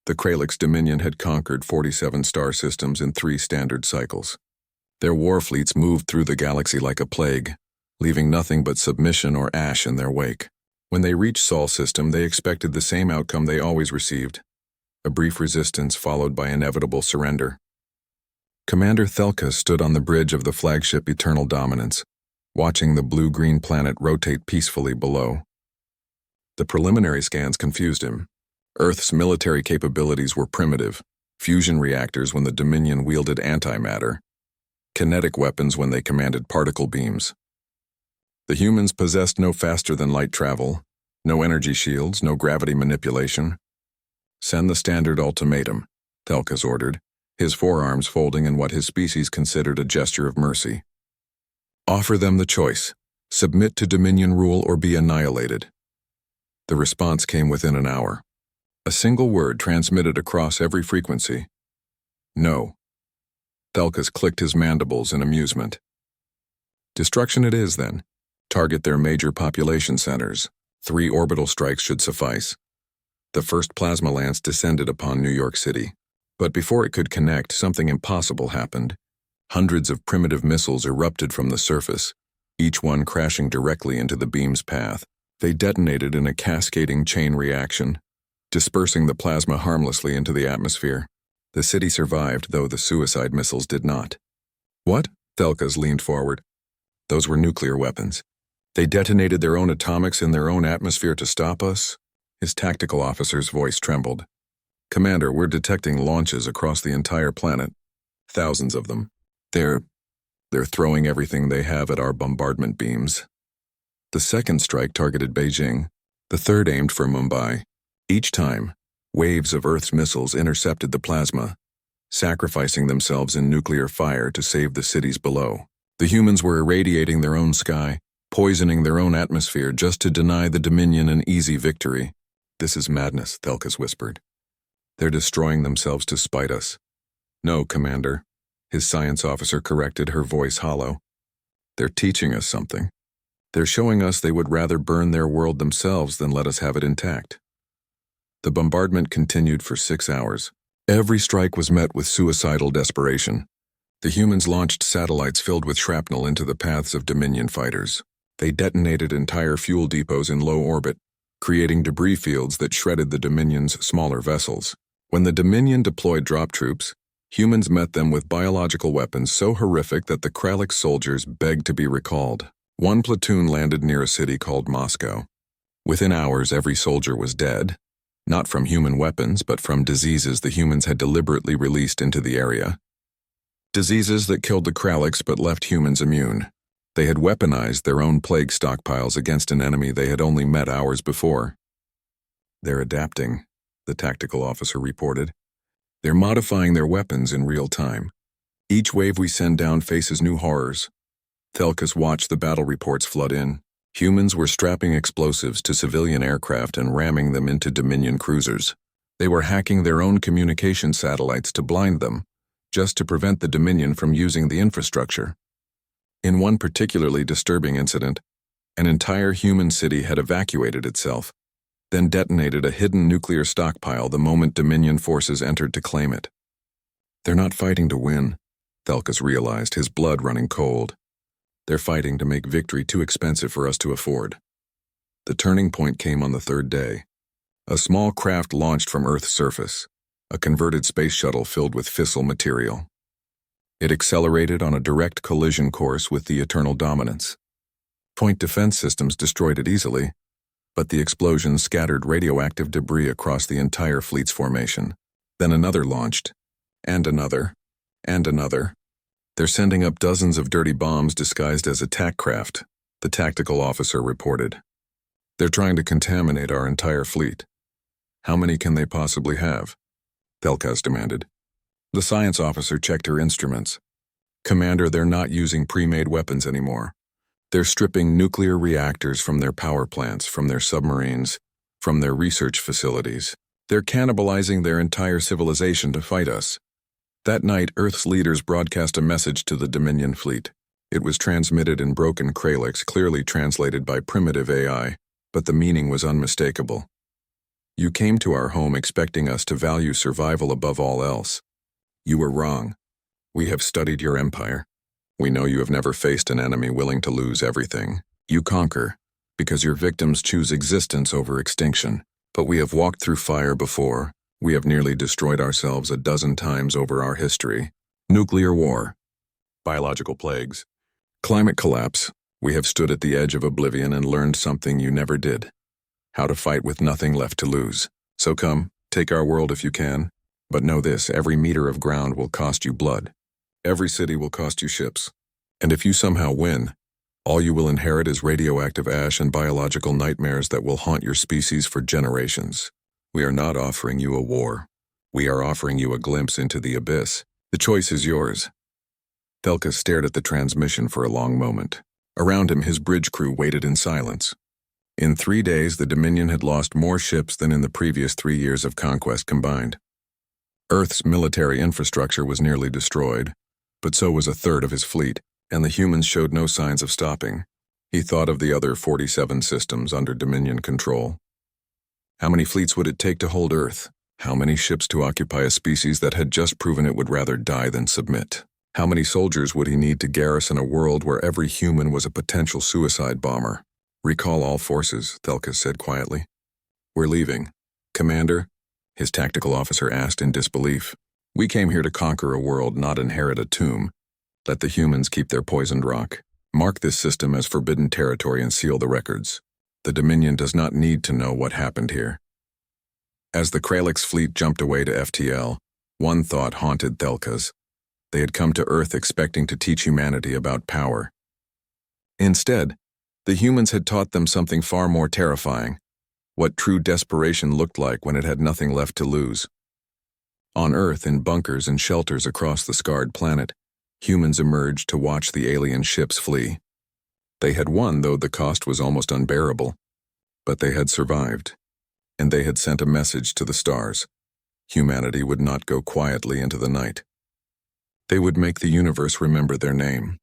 The Kralix Dominion had conquered 47 star systems in 3 standard cycles. Their war fleets moved through the galaxy like a plague, leaving nothing but submission or ash in their wake. When they reached Sol system, they expected the same outcome they always received: a brief resistance followed by inevitable surrender. Commander Thelka stood on the bridge of the flagship Eternal Dominance, watching the blue-green planet rotate peacefully below. The preliminary scans confused him. Earth's military capabilities were primitive: fusion reactors when the Dominion wielded antimatter, kinetic weapons when they commanded particle beams. The humans possessed no faster-than-light travel, no energy shields, no gravity manipulation. "Send the standard ultimatum," Thelkas ordered, his forearms folding in what his species considered a gesture of mercy. "Offer them the choice: submit to Dominion rule or be annihilated." The response came within an hour. A single word transmitted across every frequency: "No." Thelkas clicked his mandibles in amusement. Destruction it is, then. Target their major population centers. 3 orbital strikes should suffice. The first plasma lance descended upon New York City. But before it could connect, something impossible happened. Hundreds of primitive missiles erupted from the surface, each one crashing directly into the beam's path. They detonated in a cascading chain reaction, dispersing the plasma harmlessly into the atmosphere. The city survived, though the suicide missiles did not. "What?" Thelkas leaned forward. "Those were nuclear weapons. They detonated their own atomics in their own atmosphere to stop us?" His tactical officer's voice trembled. "Commander, we're detecting launches across the entire planet. Thousands of them. They're throwing everything they have at our bombardment beams." The second strike targeted Beijing. The third aimed for Mumbai. Each time, waves of Earth's missiles intercepted the plasma, sacrificing themselves in nuclear fire to save the cities below. The humans were irradiating their own sky, poisoning their own atmosphere just to deny the Dominion an easy victory. "This is madness," Thelkas whispered. "They're destroying themselves to spite us." "No, Commander," his science officer corrected, her voice hollow. "They're teaching us something. They're showing us they would rather burn their world themselves than let us have it intact." The bombardment continued for 6 hours. Every strike was met with suicidal desperation. The humans launched satellites filled with shrapnel into the paths of Dominion fighters. They detonated entire fuel depots in low orbit, creating debris fields that shredded the Dominion's smaller vessels. When the Dominion deployed drop troops, humans met them with biological weapons so horrific that the Kralix soldiers begged to be recalled. One platoon landed near a city called Moscow. Within hours, every soldier was dead, not from human weapons, but from diseases the humans had deliberately released into the area. Diseases that killed the Kralix but left humans immune. They had weaponized their own plague stockpiles against an enemy they had only met hours before. "They're adapting," the tactical officer reported. "They're modifying their weapons in real time. Each wave we send down faces new horrors." Thelkas watched the battle reports flood in. Humans were strapping explosives to civilian aircraft and ramming them into Dominion cruisers. They were hacking their own communication satellites to blind them, just to prevent the Dominion from using the infrastructure. In one particularly disturbing incident, an entire human city had evacuated itself, then detonated a hidden nuclear stockpile the moment Dominion forces entered to claim it. "They're not fighting to win," Thelkas realized, his blood running cold. "They're fighting to make victory too expensive for us to afford." The turning point came on the 3rd day. A small craft launched from Earth's surface, a converted space shuttle filled with fissile material. It accelerated on a direct collision course with the Eternal Dominance. Point defense systems destroyed it easily, but the explosion scattered radioactive debris across the entire fleet's formation. Then another launched, and another, and another. "They're sending up dozens of dirty bombs disguised as attack craft," the tactical officer reported. "They're trying to contaminate our entire fleet." "How many can they possibly have?" Thelkas demanded. The science officer checked her instruments. "Commander, they're not using pre-made weapons anymore. They're stripping nuclear reactors from their power plants, from their submarines, from their research facilities. They're cannibalizing their entire civilization to fight us." That night, Earth's leaders broadcast a message to the Dominion fleet. It was transmitted in broken Kralix, clearly translated by primitive AI, but the meaning was unmistakable. You came to our home expecting us to value survival above all else. You were wrong. We have studied your empire. We know you have never faced an enemy willing to lose everything. You conquer, because your victims choose existence over extinction. But we have walked through fire before. We have nearly destroyed ourselves a dozen times over our history. Nuclear war, biological plagues, climate collapse. We have stood at the edge of oblivion and learned something you never did. How to fight with nothing left to lose. So come, take our world if you can. But know this, every meter of ground will cost you blood. Every city will cost you ships. And if you somehow win, all you will inherit is radioactive ash and biological nightmares that will haunt your species for generations. We are not offering you a war. We are offering you a glimpse into the abyss. The choice is yours. Thelka stared at the transmission for a long moment. Around him, his bridge crew waited in silence. In 3 days, the Dominion had lost more ships than in the previous 3 years of conquest combined. Earth's military infrastructure was nearly destroyed, but so was a third of his fleet, and the humans showed no signs of stopping. He thought of the other 47 systems under Dominion control. How many fleets would it take to hold Earth? How many ships to occupy a species that had just proven it would rather die than submit? How many soldiers would he need to garrison a world where every human was a potential suicide bomber? Recall all forces, Thelka said quietly. We're leaving. Commander? His tactical officer asked in disbelief. We came here to conquer a world, not inherit a tomb. Let the humans keep their poisoned rock. Mark this system as forbidden territory and seal the records. The Dominion does not need to know what happened here. As the Kralix fleet jumped away to FTL, one thought haunted Thelka's. They had come to Earth expecting to teach humanity about power. Instead, the humans had taught them something far more terrifying, what true desperation looked like when it had nothing left to lose. On Earth, in bunkers and shelters across the scarred planet, humans emerged to watch the alien ships flee. They had won, though the cost was almost unbearable. But they had survived, and they had sent a message to the stars. Humanity would not go quietly into the night. They would make the universe remember their name.